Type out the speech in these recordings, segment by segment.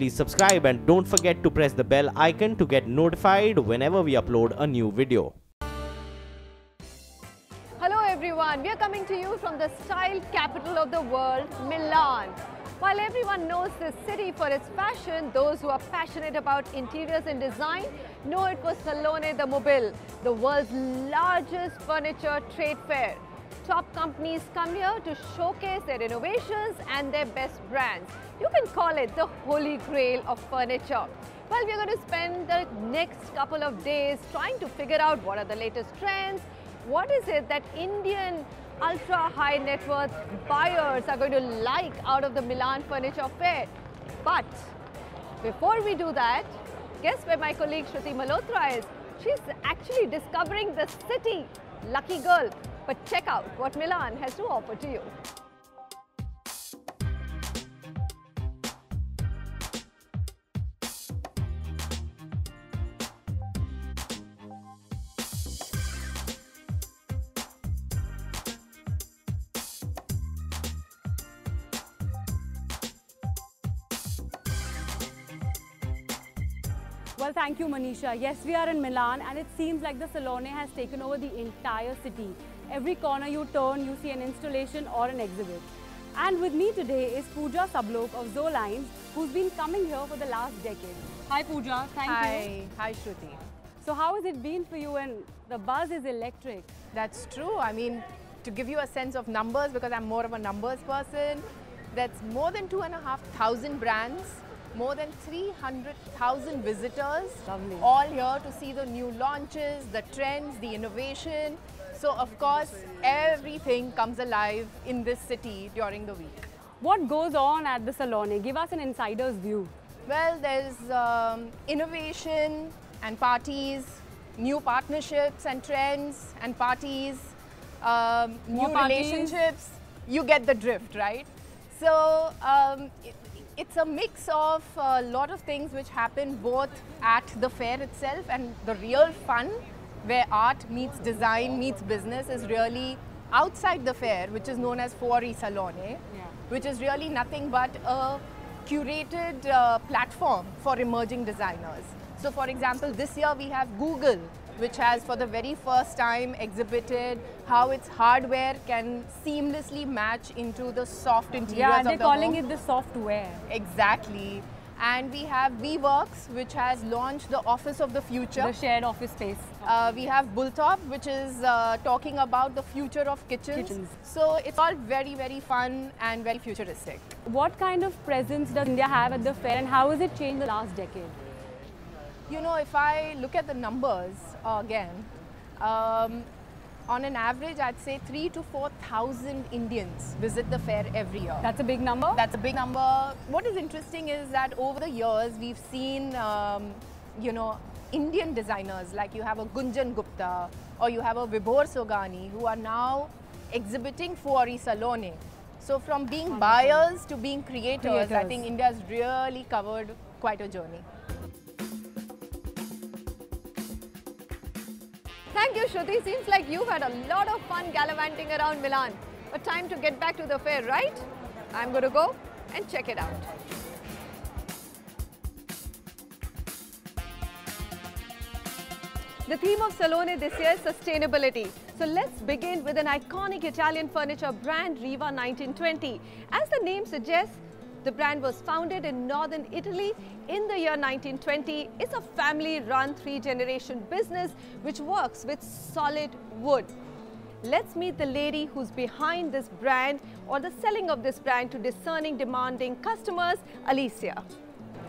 please subscribe and don't forget to press the bell icon to get notified whenever we upload a new video. Hello everyone, we are coming to you from the style capital of the world, Milan. While everyone knows this city for its fashion, those who are passionate about interiors and design know it was Salone the Mobile, the world's largest furniture trade fair. Top companies come here to showcase their innovations and their best brands. You can call it the holy grail of furniture. Well, we're going to spend the next couple of days trying to figure out what are the latest trends, what is it that Indian ultra high net worth buyers are going to like out of the Milan Furniture Fair. But before we do that, guess where my colleague Shruti Malhotra is? She's actually discovering the city. Lucky girl. But check out what Milan has to offer to you. Well, thank you, Manisha. Yes, we are in Milan and it seems like the Salone has taken over the entire city. Every corner you turn, you see an installation or an exhibit. And with me today is Pooja Sablok of Zolines, who's been coming here for the last decade. Hi, Pooja. Thank you. Hi, Shruti. So how has it been for you? And the buzz is electric. That's true. I mean, to give you a sense of numbers, because I'm more of a numbers person, that's more than 2,500 brands, more than 300,000 visitors, Lovely. All here to see the new launches, the trends, the innovation. So, of course, everything comes alive in this city during the week. What goes on at the Salone? Give us an insider's view. Well, there's innovation and parties, new partnerships and trends and parties, new relationships. You get the drift, right? So, it's a mix of a lot of things which happen both at the fair itself, and the real fun where art meets design meets business is really outside the fair, which is known as Fuori Salone, which is really nothing but a curated platform for emerging designers. So for example, this year we have Google, which has for the very first time exhibited how its hardware can seamlessly match into the soft interiors of the home. Yeah, they're calling it the software. Exactly. And we have WeWorks, which has launched the Office of the Future. The shared office space. We have Bulltop, which is talking about the future of kitchens. So it's all very, very fun and very futuristic. What kind of presence does India have at the fair and how has it changed the last decade? You know, if I look at the numbers again, on an average, I'd say 3,000 to 4,000 Indians visit the fair every year. That's a big number? That's a big number. What is interesting is that over the years, we've seen, you know, Indian designers, like you have a Gunjan Gupta or you have a Vibhor Sogani, who are now exhibiting Fuori Salone. So from being buyers to being creators, I think India has really covered quite a journey. Thank you, Shruti. Seems like you've had a lot of fun gallivanting around Milan. But time to get back to the fair, right? I'm going to go and check it out. The theme of Salone this year is sustainability. So let's begin with an iconic Italian furniture brand, Riva 1920. As the name suggests, the brand was founded in northern Italy in the year 1920. It's a family-run three-generation business which works with solid wood. Let's meet the lady who's behind this brand or the selling of this brand to discerning, demanding customers, Alicia.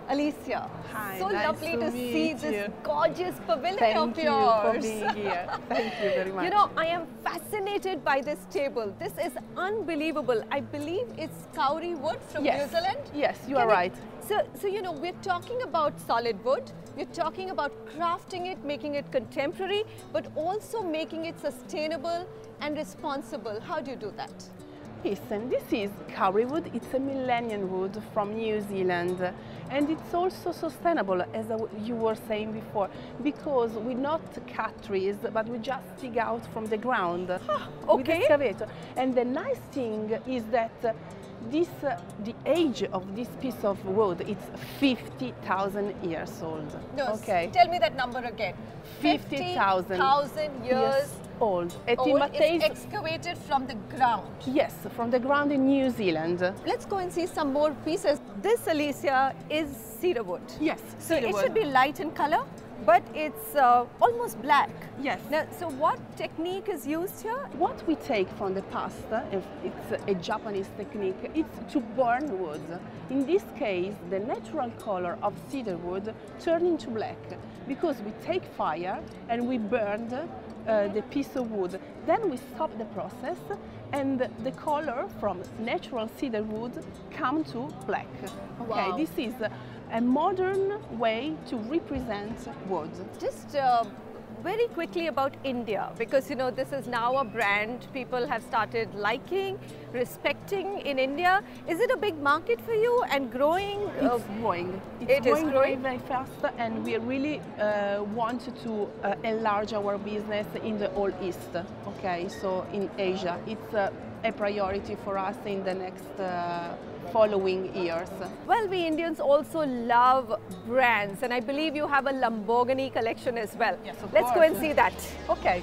Alicia, hi, so nice lovely to see meet this you. gorgeous pavilion Thank of you yours. for being here. Thank you very much. You know, I am fascinated by this table. This is unbelievable. I believe it's kauri wood from New Zealand. Yes, you are right. So, you know, we're talking about solid wood. We're talking about crafting it, making it contemporary, but also making it sustainable and responsible. How do you do that? Listen, this is kauri wood. It's a millennium wood from New Zealand, and it's also sustainable, as you were saying before, because we not cut trees, but we just dig out from the ground with the excavator. And the nice thing is that the age of this piece of wood, it's 50,000 years old. No, okay. Tell me that number again. 50,000 years old. It's excavated from the ground. Yes, from the ground in New Zealand. Let's go and see some more pieces. This, Alicia, is cedar wood. Yes, so cedar it wood. should be light in color, but it's almost black. Yes. Now, so what technique is used here? What we take from the past, it's a Japanese technique, it's to burn wood. In this case, the natural color of cedar wood turned into black because we take fire and we burned the piece of wood. Then we stop the process and the color from natural cedar wood come to black. Okay, Wow. this is a modern way to represent wood. Just very quickly about India, because you know this is now a brand people have started liking, respecting in India. Is it a big market for you and growing? It's growing. It is Very, growing? very fast, and we really want to enlarge our business in the All East. Okay, so in Asia, it's a priority for us in the next following years. Well, we Indians also love brands, and I believe you have a Lamborghini collection as well. Yes, of Let's go course. and see that. Okay.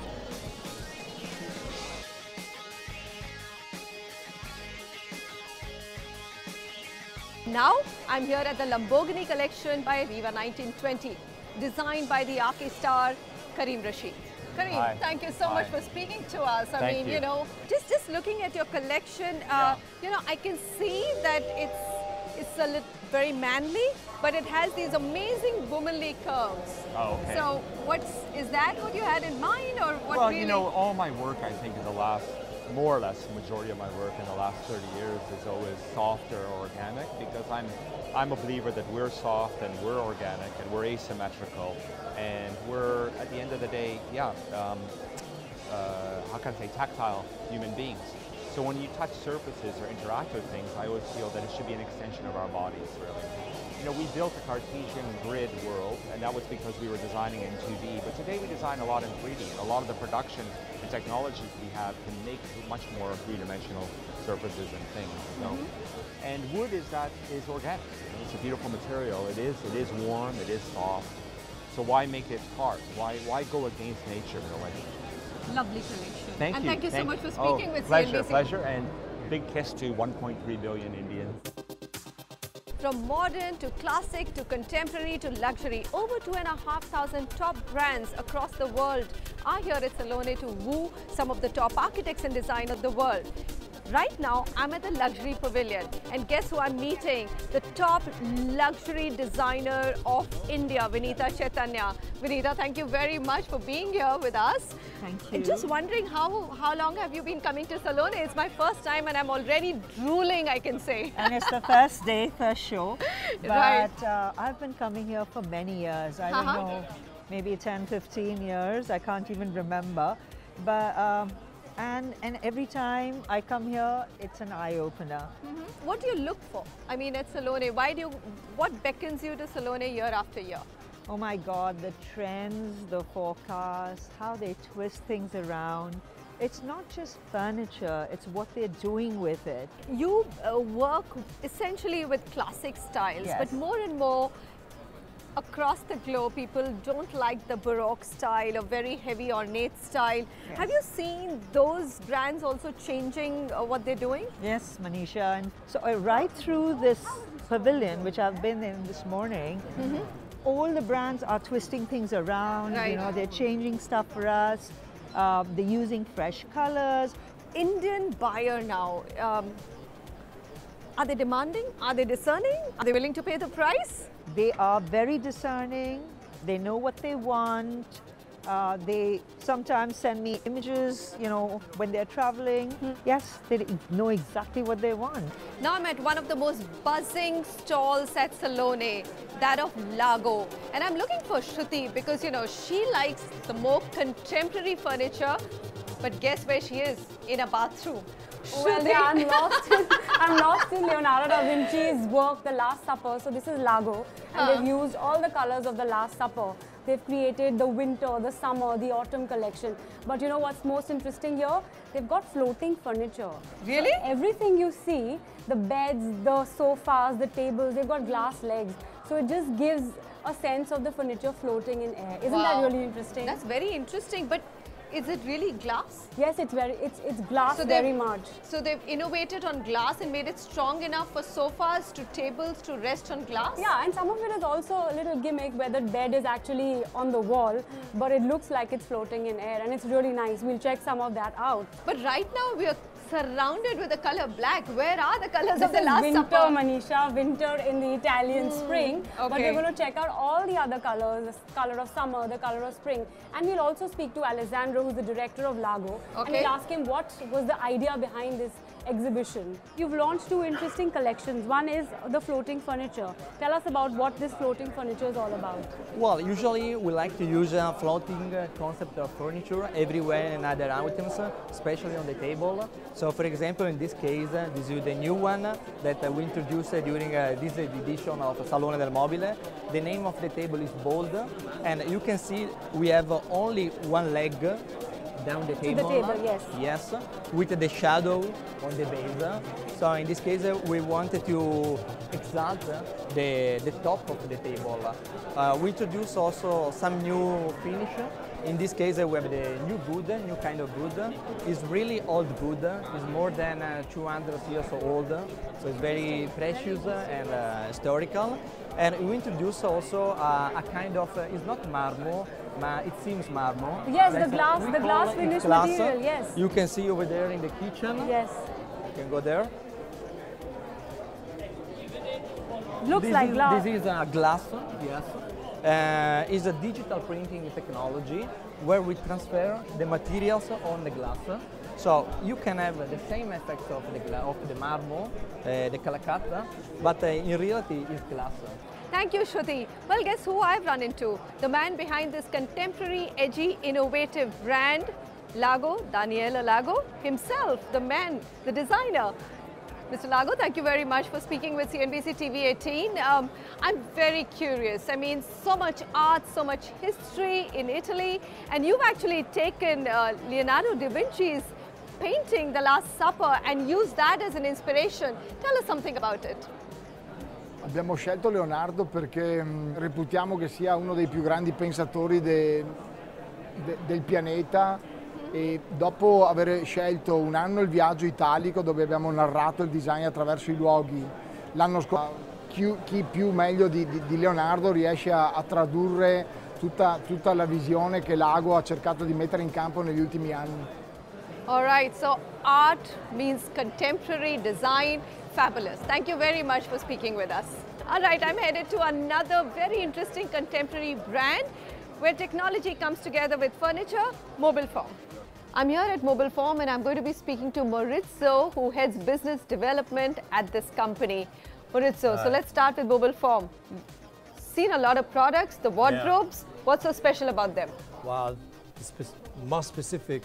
Now, I'm here at the Lamborghini collection by Viva 1920, designed by the Aki star Karim Rashid. Karim, Hi. thank you so much Hi. for speaking to us. I Thank mean, you. you know, just looking at your collection, you know, I can see that it's a very manly, but it has these amazing womanly curves. Oh, okay. So, is that what you had in mind, or what Well, really? you know, all my work, I think, in the last, more or less, majority of my work in the last 30 years is always soft or organic, because I'm a believer that we're soft and we're organic and we're asymmetrical, and we're, at the end of the day, how can I say, tactile human beings. So when you touch surfaces or interact with things, I always feel that it should be an extension of our bodies, really. You know, we built a Cartesian grid world, and that was because we were designing in 2D, but today we design a lot in 3D, and a lot of the production and technologies we have can make much more three-dimensional surfaces and things, you know? And wood is organic. You know, it's a beautiful material. It is warm, it is soft. So why make it hard? Why go against nature in a way? Lovely collection. Thank and you. thank you so much for speaking with CNBC. Pleasure, and big kiss to 1.3 billion Indians. From modern to classic to contemporary to luxury, over 2,500 top brands across the world are here at Salone to woo some of the top architects and designers of the world. Right now, I'm at the Luxury Pavilion, and guess who I'm meeting? The top luxury designer of India, Vinita Chaitanya. Vinita, thank you very much for being here with us. Thank you. Just wondering how long have you been coming to Salone? It's my first time and I'm already drooling, I can say. And it's the first day, first show. But Right. I've been coming here for many years. I don't know, maybe 10, 15 years. I can't even remember. But and every time I come here, it's an eye-opener. What do you look for? I mean, at Salone, what beckons you to Salone year after year? Oh my God, the trends, the forecast, how they twist things around. It's not just furniture, it's what they're doing with it. You work essentially with classic styles, Yes. but more and more across the globe, people don't like the Baroque style, a very heavy ornate style. Yes. Have you seen those brands also changing what they're doing? Yes, Manisha. And so right through this pavilion, which I've been in this morning, all the brands are twisting things around. Right. You know, they're changing stuff for us. They're using fresh colors. Indian buyer now, are they demanding? Are they discerning? Are they willing to pay the price? They are very discerning. They know what they want. They sometimes send me images, you know, when they're traveling. Yes, they know exactly what they want. Now I'm at one of the most buzzing stalls at Salone, that of Lago. And I'm looking for Shruti because, you know, she likes the more contemporary furniture. But guess where she is? In a bathroom. Well, yeah, I'm lost in Leonardo da Vinci's work, The Last Supper. So this is Lago, and they've used all the colors of The Last Supper. They've created the winter, the summer, the autumn collection. But you know what's most interesting here? They've got floating furniture. Really? So everything you see, the beds, the sofas, the tables, they've got glass legs. So it just gives a sense of the furniture floating in air. Isn't that really interesting? That's very interesting. But is it really glass? Yes, it's glass very much. So they've innovated on glass and made it strong enough for sofas to tables to rest on glass? Yeah, and some of it is also a little gimmick where the bed is actually on the wall, but it looks like it's floating in air, and it's really nice. We'll check some of that out. But right now we are surrounded with the color black. Where are the colors of the Last winter, Supper? Manisha, winter in the Italian spring. But we're going to check out all the other colors, the color of summer, the color of spring. And we'll also speak to Alessandro, who's the director of Lago. And we'll ask him what was the idea behind this exhibition. You've launched two interesting collections. One is the floating furniture. Tell us about what this floating furniture is all about. Well, usually we like to use a floating concept of furniture everywhere in other items, especially on the table. So, for example, in this case, this is the new one that we introduced during this edition of Salone del Mobile. The name of the table is Bold, and you can see we have only one leg down the table. To the table, yes. Yes, with the shadow on the base. So in this case, we wanted to exalt the top of the table. We introduced also some new finish. In this case, we have the new wood, new kind of wood. It's really old wood. It's more than 200 years old. So it's very precious and historical. And we introduced also a kind of, it's not marble, it seems marble. Yes, the glass finished material, yes. You can see over there in the kitchen. Yes. You can go there. Looks like glass. This is a glass, yes. It's a digital printing technology where we transfer the materials on the glass. So you can have the same effect of the marble, the calacatta, but in reality it's glass. Thank you, Shruti. Well, guess who I've run into? The man behind this contemporary, edgy, innovative brand, Lago, Daniele Lago himself, the man, the designer. Mr. Lago, thank you very much for speaking with CNBC TV18. I'm very curious. I mean, so much art, so much history in Italy, and you've actually taken Leonardo da Vinci's painting, The Last Supper, and used that as an inspiration. Tell us something about it. Abbiamo scelto Leonardo perché reputiamo che sia uno dei più grandi pensatori del pianeta, e dopo aver scelto un anno il viaggio italico dove abbiamo narrato il design attraverso i luoghi, l'anno scorso chi più meglio di Leonardo riesce a tradurre tutta la visione che Lago ha cercato di mettere in campo negli ultimi anni. All right, so art means contemporary design. Fabulous. Thank you very much for speaking with us. All right, I'm headed to another very interesting contemporary brand where technology comes together with furniture, Mobile Form. I'm here at Mobile Form and I'm going to be speaking to Maurizio, who heads business development at this company. Maurizio, so let's start with Mobile Form. Seen a lot of products, the wardrobes. Yeah. What's so special about them? Well, the most specific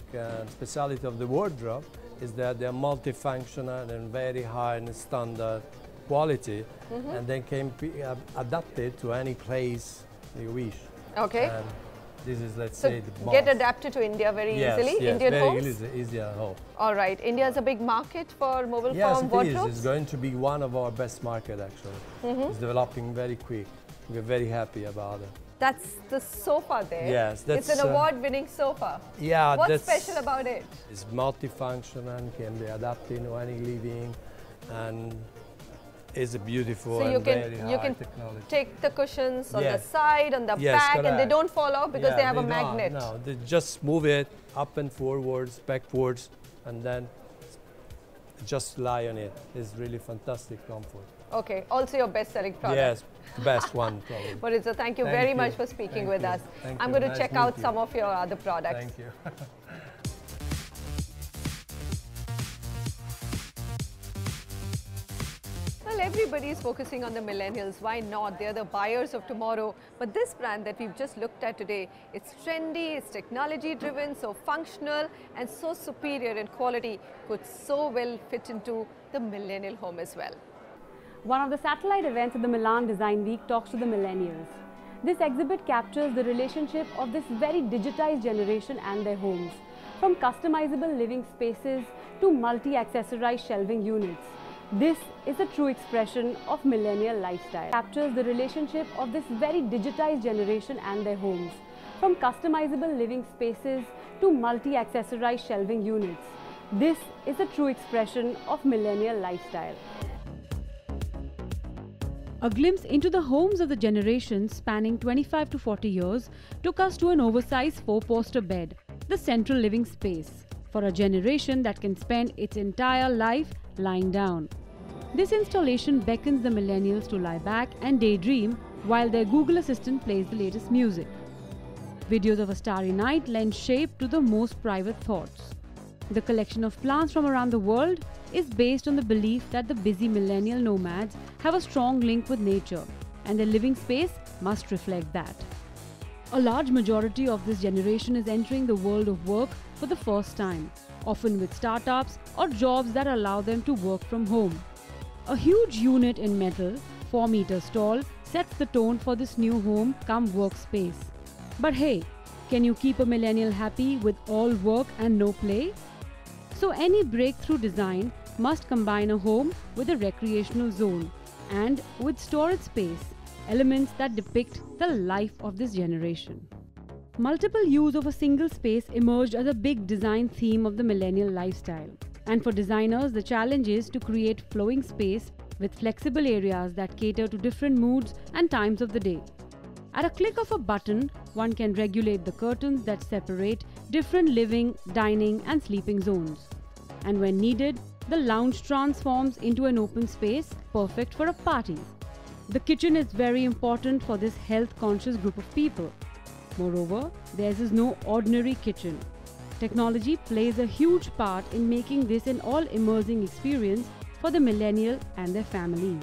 speciality of the wardrobe is that they're multifunctional and very high and standard quality, and they can be adapted to any place you wish. Okay. And this is, let's say, the most. Get adapted to India very easily, yes, Indian very homes? easy at home. All right. India is a big market for Mobile Form wardrobes? Yes, it is. It's going to be one of our best markets, actually. It's developing very quick. We're very happy about it. That's the sofa there. Yes, that's... It's an award-winning sofa. Yeah, What's special about it? It's multifunctional, can be adapted to any living, and it's a beautiful and very high technology. Take the cushions on the side, on the back, correct. And they don't fall off because they have a magnet. No, they just move it up and forwards, backwards, and then just lie on it. It's really fantastic comfort. Okay, also your best-selling product. Yes, best one probably. Maurizio, thank you very much for speaking with us. I'm going to check out some of your other products. Thank you. Well, Well, everybody is focusing on the millennials. Why not? They're the buyers of tomorrow. But this brand that we've just looked at today, it's trendy, it's technology driven, so functional and so superior in quality, could so well fit into the millennial home as well. One of the satellite events of the Milan Design Week talks to the millennials. This exhibit captures the relationship of this very digitized generation and their homes, from customizable living spaces to multi-accessorized shelving units. This is a true expression of millennial lifestyle. It captures the relationship of this very digitized generation and their homes, from customizable living spaces to multi-accessorized shelving units. This is a true expression of millennial lifestyle. A glimpse into the homes of the generation spanning 25 to 40 years took us to an oversized 4-poster bed, the central living space, for a generation that can spend its entire life lying down. This installation beckons the millennials to lie back and daydream while their Google Assistant plays the latest music. Videos of a starry night lend shape to the most private thoughts. The collection of plants from around the world is based on the belief that the busy millennial nomads have a strong link with nature, and their living space must reflect that. A large majority of this generation is entering the world of work for the first time, often with startups or jobs that allow them to work from home. A huge unit in metal, 4 meters tall, sets the tone for this new home come workspace. But hey, can you keep a millennial happy with all work and no play? So any breakthrough design must combine a home with a recreational zone and with storage space, elements that depict the life of this generation. Multiple use of a single space emerged as a big design theme of the millennial lifestyle. And for designers, the challenge is to create flowing space with flexible areas that cater to different moods and times of the day. At a click of a button, one can regulate the curtains that separate different living, dining and sleeping zones. And when needed, the lounge transforms into an open space perfect for a party. The kitchen is very important for this health-conscious group of people. Moreover, theirs is no ordinary kitchen. Technology plays a huge part in making this an all-immersing experience for the millennial and their families.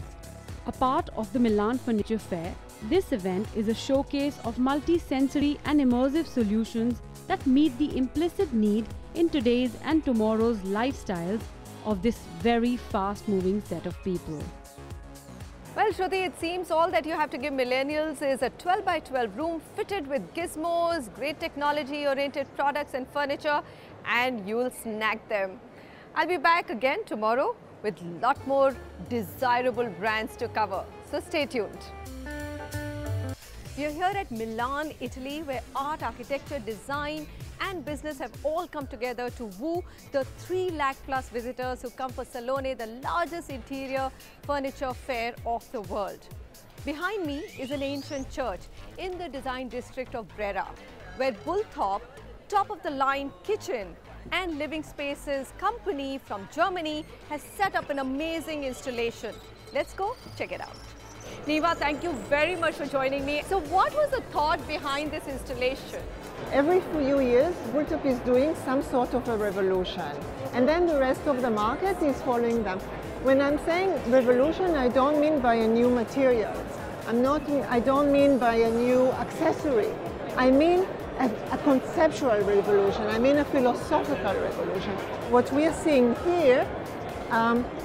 A part of the Milan Furniture Fair, this event is a showcase of multi-sensory and immersive solutions that meet the implicit need in today's and tomorrow's lifestyles of this very fast-moving set of people. Well, Shruti, it seems all that you have to give millennials is a 12 by 12 room fitted with gizmos, great technology-oriented products and furniture, and you'll snag them. I'll be back again tomorrow with a lot more desirable brands to cover. So stay tuned. We are here at Milan, Italy, where art, architecture, design and business have all come together to woo the 3 lakh plus visitors who come for Salone, the largest interior furniture fair of the world. Behind me is an ancient church in the design district of Brera, where Bullthorpe, top-of-the-line kitchen and living spaces company from Germany has set up an amazing installation. Let's go check it out. Neva, thank you very much for joining me. So what was the thought behind this installation? Every few years, Bullthorpe is doing some sort of a revolution, and then the rest of the market is following them. When I'm saying revolution, I don't mean by a new material. I don't mean by a new accessory. I mean a conceptual revolution. I mean a philosophical revolution. What we are seeing here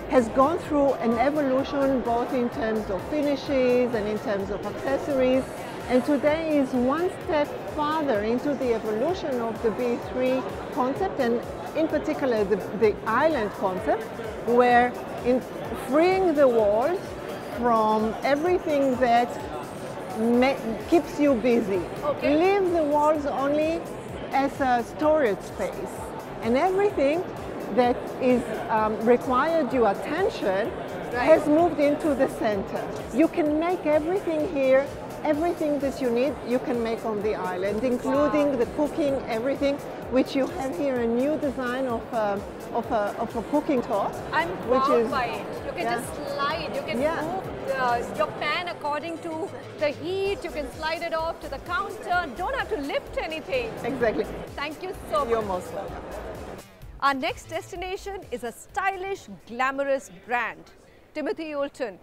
has gone through an evolution both in terms of finishes and in terms of accessories, and today is one step farther into the evolution of the B3 concept, and in particular the island concept, where in freeing the walls from everything that keeps you busy. Okay. Leave the walls only as a storage space, and everything that is required your attention has moved into the center. You can make everything here, everything that you need, you can make on the island, including the cooking, everything, which you have here a new design of a cooking top. I'm wowed by it. You can just slide, you can move your pan according to the heat, you can slide it off to the counter, don't have to lift anything. Exactly. Thank you so much. You're most welcome. Our next destination is a stylish, glamorous brand. Timothy Oulton.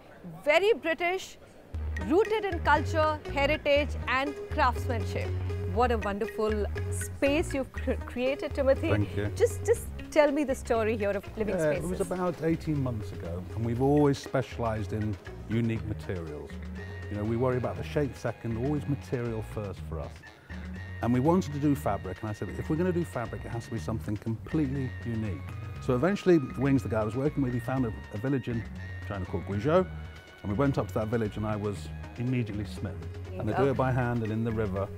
Very British, rooted in culture, heritage and craftsmanship. What a wonderful space you've created, Timothy. Thank you. Just tell me the story here of Living Spaces. It was about 18 months ago, and we've always specialised in unique materials. You know, we worry about the shape second, always material first for us. And we wanted to do fabric, and I said, if we're going to do fabric, it has to be something completely unique. So eventually, Wings, the guy I was working with, he found a village in China called Guizhou, and we went up to that village, and I was immediately smitten. And they do it by hand and in the river.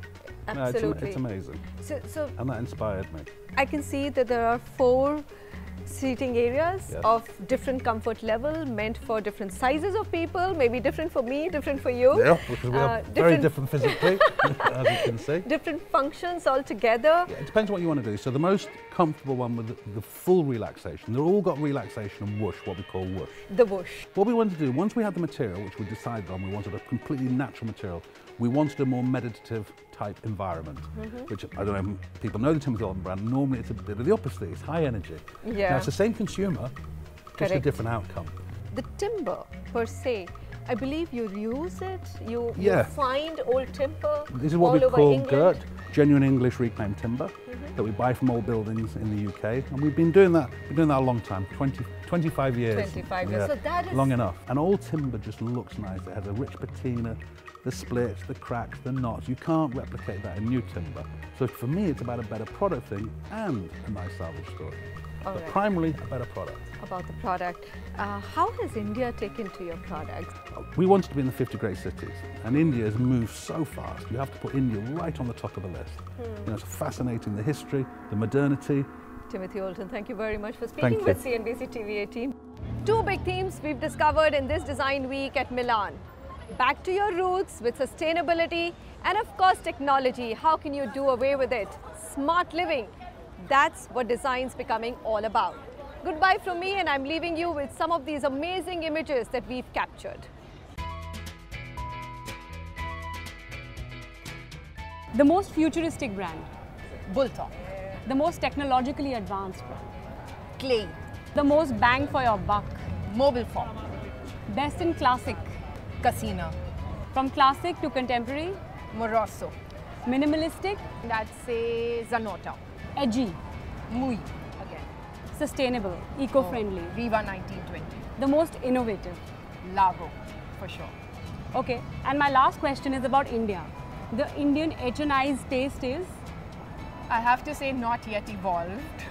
Absolutely. No, it's amazing. So and that inspired me. I can see that there are 4 seating areas of different comfort level, meant for different sizes of people, maybe different for me, different for you. Yeah, because we are very different physically, as you can see. Different functions altogether. Yeah, it depends what you want to do. So the most comfortable one with the full relaxation, they're all got relaxation and whoosh, what we call whoosh. The whoosh. What we wanted to do, once we had the material, which we decided on, we wanted a completely natural material, we wanted a more meditative type environment, which I don't know if people know the Timothy Oulton brand. Normally it's a bit of the opposite, it's high energy. Yeah. Now it's the same consumer, just a different outcome. The timber per se, I believe you use it, you find old timber. This is what we call GERT, genuine English reclaimed timber, that we buy from old buildings in the UK, and we've been doing that a long time, 25 years. 25 years, so that is long enough. And old timber just looks nice. It has a rich patina, the splits, the cracks, the knots. You can't replicate that in new timber. So for me, it's about a better product thing and a nice salvage story. But primarily, a better product. About the product. How has India taken to your product? We wanted to be in the 50 great cities, and India has moved so fast. You have to put India right on the top of the list. You know, it's fascinating, the history, the modernity. Timothy Oulton, thank you very much for speaking with CNBC TV18. 2 big themes we've discovered in this Design Week at Milan. Back to your roots with sustainability and of course technology. How can you do away with it? Smart living. That's what design's becoming all about. Goodbye from me, and I'm leaving you with some of these amazing images that we've captured. The most futuristic brand. Bulldog. The most technologically advanced brand. Clay. The most bang for your buck. Mobile form. Best in classic. Casino. From classic to contemporary. Moroso. Minimalistic. I'd say Zanota. Edgy. Mui. Again. Sustainable. Eco-friendly. Viva 1920. The most innovative. Lago, for sure. Okay, and my last question is about India. The Indian HNI's taste is? I have to say not yet evolved.